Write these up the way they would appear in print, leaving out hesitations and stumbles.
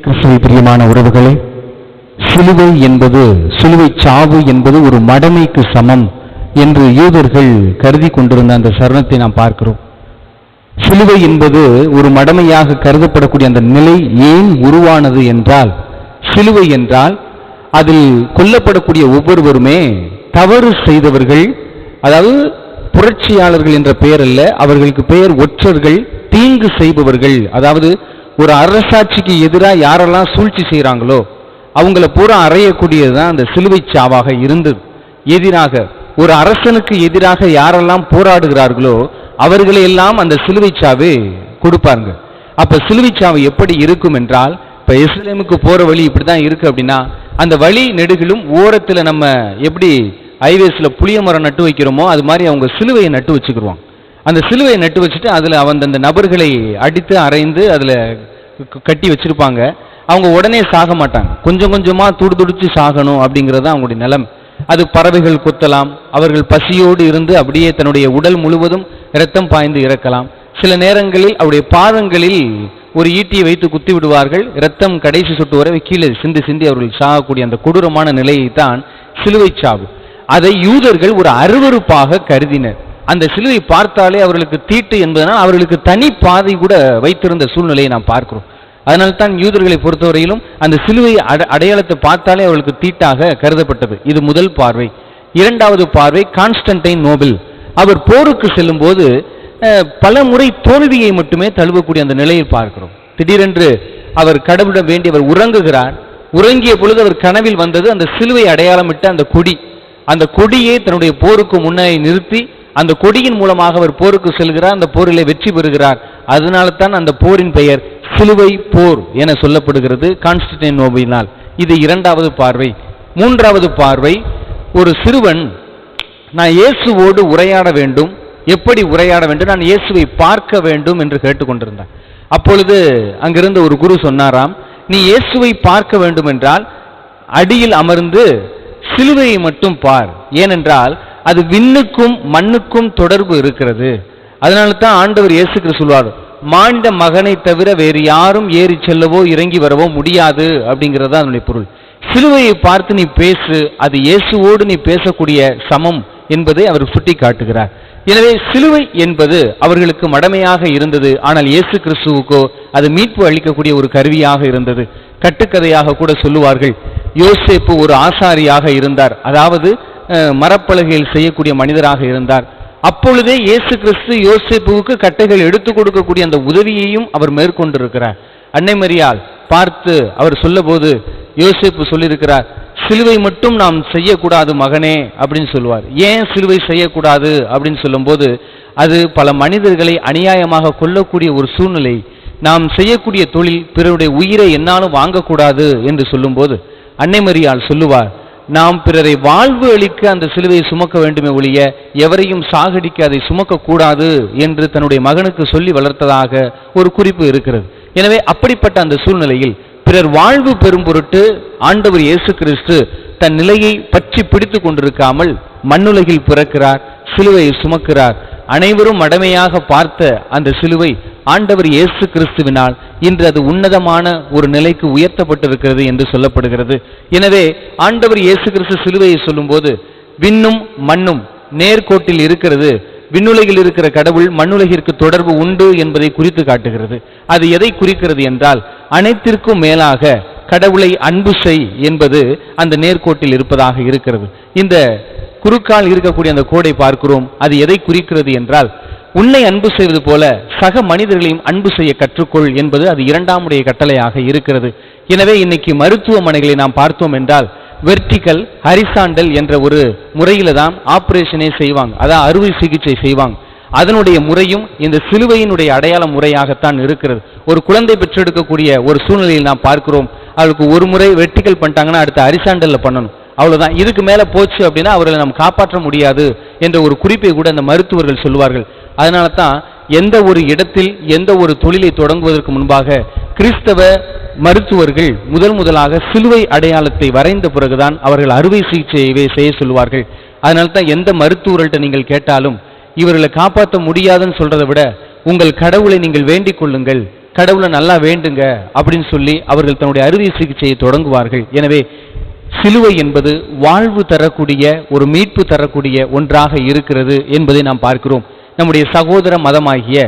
கிறிஸ்துவில் பிரியமான உறவுகளே, சிலுவை என்பது, சிலுவை சாவு என்பது ஒரு மடமைக்கு சமம் என்று யூதர்கள் கருதி கொண்டிருந்த அந்த சரணத்தை நாம் பார்க்கிறோம். சிலுவை என்பது ஒரு மடமையாக கருதப்படக்கூடிய அந்த நிலை ஏன் உருவானது என்றால், சிலுவை என்றால் அதில் கொல்லப்படக்கூடிய ஒவ்வொருவருமே தவறு செய்தவர்கள், அதாவது புரட்சியாளர்கள் என்ற பெயர் அல்ல, அவர்களுக்கு பெயர் ஒற்றர்கள், தீங்கு செய்பவர்கள். அதாவது ஒரு அரசாட்சிக்கு எதிராக யாரெல்லாம் சூழ்ச்சி செய்கிறாங்களோ அவங்கள பூரா அறையக்கூடியதுதான் அந்த சிலுவை சாவாக இருந்தது. எதிராக ஒரு அரசனுக்கு எதிராக யாரெல்லாம் போராடுகிறார்களோ அவர்களையெல்லாம் அந்த சிலுவை சாவை கொடுப்பாங்க. அப்ப சிலுவை சாவு எப்படி இருக்கும் என்றால், இப்ப எருசலேமுக்கு போற வழி இப்படிதான் இருக்கு அப்படின்னா, அந்த வழி நெடுகிலும் ஓரத்துல நம்ம எப்படி ஹைவேஸ்ல புளிய மரம் நட்டு வைக்கிறோமோ அது மாதிரி அவங்க சிலுவையை நட்டு வச்சுக்கிடுவாங்க. அந்த சிலுவையை நட்டு வச்சுட்டு அதுல அந்த நபர்களை அடித்து அரைந்து அதுல கட்டி வச்சிருப்பாங்க. அவங்க உடனே சாக மாட்டாங்க, கொஞ்சம் கொஞ்சமா துடிச்சு சாகணும் அப்படிங்கிறது அவங்களுடைய நிலம். அது பறவைகள் கொத்தலாம், அவர்கள் பசியோடு இருந்து அப்படியே தன்னுடைய உடல் முழுவதும் இரத்தம் பாய்ந்து இறக்கலாம். சில நேரங்களில் அவருடைய பாதங்களில் ஒரு ஈட்டியை வைத்து குத்தி விடுவார்கள், இரத்தம் கடைசி சொட்டு வரை கீழே சிந்தி சிந்தி அவர்கள் சாகக்கூடிய அந்த கொடூரமான நிலையைத்தான் சிலுவை சாவு. அதை யூதர்கள் ஒரு அருவருப்பாக கருதினர். அந்த சிலுவை பார்த்தாலே அவர்களுக்கு தீட்டு என்பதனால் அவர்களுக்கு தனி பாதை கூட வைத்திருந்த சூழ்நிலையை நாம் பார்க்கிறோம். அதனால்தான் யூதர்களை பொறுத்தவரையிலும் அந்த சிலுவை அடையாளத்தை பார்த்தாலே அவர்களுக்கு தீட்டாக கருதப்பட்டது. இது முதல் பார்வை. இரண்டாவது பார்வை, கான்ஸ்டன்டைன் நோபல் அவர் போருக்கு செல்லும் போது பல முறை தோல்வியை மட்டுமே தழுவக்கூடிய அந்த நிலையை பார்க்கிறோம். திடீரென்று அவர் கடவுளிடம் வேண்டி அவர் உறங்குகிறார். உறங்கிய பொழுது அவர் கனவில் வந்தது அந்த சிலுவை அடையாளமிட்ட அந்த கொடி. அந்த கொடியை தன்னுடைய போருக்கு முன்னே நிறுத்தி அந்த கொடியின் மூலமாக அவர் போருக்கு செல்கிறார், அந்த போரிலே வெற்றி பெறுகிறார். அதனால தான் அந்த போரின் பெயர் சிலுவை போர் என சொல்லப்படுகிறது கான்ஸ்டன்டைன் நோபலினால். இது இரண்டாவது பார்வை. மூன்றாவது பார்வை, ஒரு சிறுவன் நான் இயேசுவோடு உரையாட வேண்டும், எப்படி உரையாட வேண்டும், நான் இயேசுவை பார்க்க வேண்டும் என்று கேட்டுக்கொண்டிருந்தான். அப்பொழுது அங்கிருந்த ஒரு குரு சொன்னாராம், நீ இயேசுவை பார்க்க வேண்டும் என்றால் அடியில் அமர்ந்து சிலுவையை மட்டும் பார், ஏனென்றால் அது விண்ணுக்கும் மண்ணுக்கும் தொடர்பு இருக்கிறது. அதனால தான் ஆண்டவர் இயேசு கிறிஸ்து சொல்வார், மாண்ட மகனை தவிர வேறு யாரும் ஏறி செல்லவோ இறங்கி வரவோ முடியாது அப்படிங்கிறது அதனுடைய பொருள். சிலுவையை பார்த்து நீ பேசு, அது இயேசுவோடு நீ பேசக்கூடிய சமம் என்பதை அவர் சுட்டி காட்டுகிறார். எனவே சிலுவை என்பது அவர்களுக்கு மடமையாக இருந்தது, ஆனால் இயேசு கிறிஸ்துவுக்கோ அது மீட்பு அளிக்கக்கூடிய ஒரு கருவியாக இருந்தது. கட்டுக்கதையாக கூட சொல்லுவார்கள், யோசேப்பு ஒரு ஆசாரியாக இருந்தார், அதாவது மரப்பலகையில் செய்யக்கூடிய மனிதராக இருந்தார். அப்பொழுதே இயேசு கிறிஸ்து யோசேப்புவுக்கு கட்டைகள் எடுத்து கொடுக்கக்கூடிய அந்த உதவியையும் அவர் மேற்கொண்டிருக்கிறார். அன்னை மரியாள் பார்த்து அவர் சொல்ல போது யோசேப்பு சொல்லியிருக்கிறார், சிலுவை மட்டும் நாம் செய்யக்கூடாது மகனே அப்படின்னு சொல்லுவார். ஏன் சிலுவை செய்யக்கூடாது அப்படின்னு சொல்லும் போது, அது பல மனிதர்களை அநியாயமாக கொல்லக்கூடிய ஒரு சூழ்நிலை, நாம் செய்யக்கூடிய தொழில் பிறருடைய உயிரை என்னாலும் வாங்கக்கூடாது என்று சொல்லும் போது அன்னை மரியாள் சொல்லுவார், நாம் பிறரை வாழ்வு அளிக்க அந்த சிலுவையை சுமக்க வேண்டுமே ஒழிய எவரையும் சாகடிக்க அதை சுமக்க கூடாது என்று தன்னுடைய மகனுக்கு சொல்லி வளர்த்ததாக ஒரு குறிப்பு இருக்கிறது. எனவே அப்படிப்பட்ட அந்த சூழ்நிலையில் பிறர் வாழ்வு பெறும் பொருட்டு ஆண்டவர் இயேசு கிறிஸ்து தன் நிலையை பற்றி பிடித்து கொண்டிருக்காமல் மண்ணுலகில் பிறக்கிறார், சிலுவையை சுமக்கிறார். அனைவரும் மடமையாக பார்த்த அந்த சிலுவை ஆண்டவர் இயேசு கிறிஸ்துவினால் இன்று அது உன்னதமான ஒரு நிலைக்கு உயர்த்தப்பட்டிருக்கிறது என்று சொல்லப்படுகிறது. எனவே ஆண்டவர் இயேசு கிறிஸ்து சிலுவையை சொல்லும் போது விண்ணும் மண்ணும் நேர்கோட்டில் இருக்கிறது, விண்ணுலகில் இருக்கிற கடவுள் மண்ணுலகிற்கு தொடர்பு உண்டு என்பதை குறித்து காட்டுகிறது. அது எதை குறிக்கிறது என்றால், அனைத்திற்கும் மேலாக கடவுளை அன்பு செய் என்பது அந்த நேர்கோட்டில் இருப்பதாக இருக்கிறது. இந்த குறுக்கால் இருக்கக்கூடிய அந்த கோடை பார்க்கிறோம், அது எதை குறிக்கிறது என்றால், உன்னை அன்பு செய்வது போல சக மனிதர்களையும் அன்பு செய்ய கற்றுக்கொள் என்பது அது இரண்டாமுடைய கட்டளையாக இருக்கிறது. எனவே இன்னைக்கு மருத்துவமனைகளை நாம் பார்த்தோம் என்றால் வெர்டிகல் ஹரிசாண்டல் என்ற ஒரு முறையில தான் ஆபரேஷனே செய்வாங்க, அதான் அறுவை சிகிச்சை செய்வாங்க. அதனுடைய முறையும் இந்த சிலுவையினுடைய அடையாள முறையாகத்தான் இருக்கிறது. ஒரு குழந்தை பெற்றெடுக்கக்கூடிய ஒரு சூழ்நிலையில் நாம் பார்க்கிறோம், அவளுக்கு ஒரு முறை வெர்டிகல் பண்ணிட்டாங்கன்னா அடுத்த ஹரிசாண்டல்ல பண்ணணும், அவ்வளவுதான். இதுக்கு மேல போச்சு அப்படின்னா அவர்களை நாம் காப்பாற்ற முடியாது என்ற ஒரு குறிப்பை கூட அந்த மருத்துவர்கள் சொல்வார்கள். அதனால தான் எந்த ஒரு இடத்தில் எந்த ஒரு தொழிலை தொடங்குவதற்கு முன்பாக கிறிஸ்தவ மருத்துவர்கள் முதலாக சிலுவை அடையாளத்தை வரைந்த பிறகுதான் அவர்கள் அறுவை சிகிச்சையவே செய்ய சொல்வார்கள். அதனால தான் எந்த மருத்துவர்கள்ட்ட நீங்கள் கேட்டாலும் இவர்களை காப்பாற்ற முடியாதுன்னு சொல்றதை விட உங்கள் கடவுளை நீங்கள் வேண்டிக் கொள்ளுங்கள், கடவுளை நல்லா வேண்டுங்க அப்படின்னு சொல்லி அவர்கள் தன்னுடைய அறுவை சிகிச்சையை தொடங்குவார்கள். எனவே சிலுவை என்பது வாழ்வு தரக்கூடிய, ஒரு மீட்பு தரக்கூடிய ஒன்றாக இருக்கிறது என்பதை நாம் பார்க்கிறோம். நம்முடைய சகோதர மதமாகிய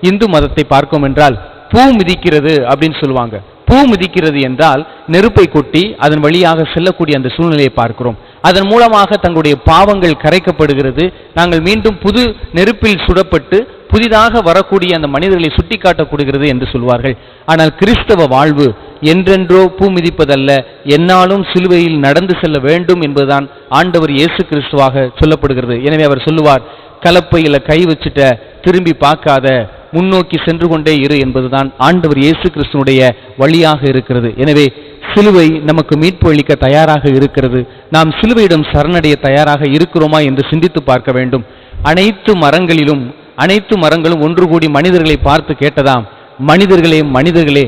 இந்து மதத்தை பார்க்கும் என்றால் பூ மிதிக்கிறது அப்படின்னு சொல்லுவாங்க. பூ மிதிக்கிறது என்றால் நெருப்பை கொட்டி அதன் வழியாக செல்லக்கூடிய அந்த சூழ்நிலையை பார்க்கிறோம். அதன் மூலமாக தங்களுடைய பாவங்கள் கரைக்கப்படுகிறது. நாங்கள் மீண்டும் புது நெருப்பில் சுடப்பட்டு புதிதாக வரக்கூடிய அந்த மனிதர்களை சுட்டி காட்டப்படுகிறது என்று சொல்வார்கள். ஆனால் கிறிஸ்தவ வாழ்வு என்றென்றோ பூ மிதிப்பதல்ல, என்னாலும் சிலுவையில் நடந்து செல்ல வேண்டும் என்பதுதான் ஆண்டவர் இயேசு கிறிஸ்துவாக சொல்லப்படுகிறது. எனவே அவர் சொல்லுவார், கலப்பையில கை வச்சுட்ட, திரும்பி பார்க்காத, முன்னோக்கி சென்று கொண்டே இரு என்பதுதான் ஆண்டவர் இயேசு கிறிஸ்துனுடைய வழியாக இருக்கிறது. எனவே சிலுவை நமக்கு மீட்பு அளிக்க தயாராக இருக்கிறது. நாம் சிலுவையிடம் சரணடைய தயாராக இருக்கிறோமா என்று சிந்தித்து பார்க்க வேண்டும். அனைத்து மரங்களும் ஒன்று கூடி மனிதர்களை பார்த்து கேட்டதாம், மனிதர்களே,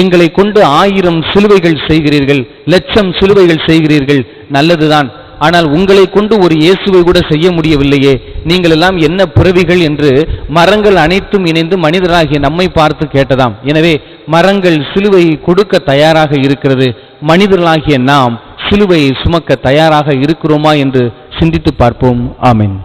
எங்களை கொண்டு 1000 சிலுவைகள் செய்கிறீர்கள், 1,00,000 சிலுவைகள் செய்கிறீர்கள், நல்லதுதான். ஆனால் உங்களை கொண்டு ஒரு இயேசுவை கூட செய்ய முடியவில்லையே, நீங்கள் எல்லாம் என்ன பிறவிகள் என்று மரங்கள் அனைத்தும் இணைந்து மனிதராகிய நம்மை பார்த்து கேட்டதாம். எனவே மரங்கள் சிலுவையை கொடுக்க தயாராக இருக்கிறது. மனிதர்களாகிய நாம் சிலுவையை சுமக்க தயாராக இருக்கிறோமா என்று சிந்தித்து பார்ப்போம். ஆமென்.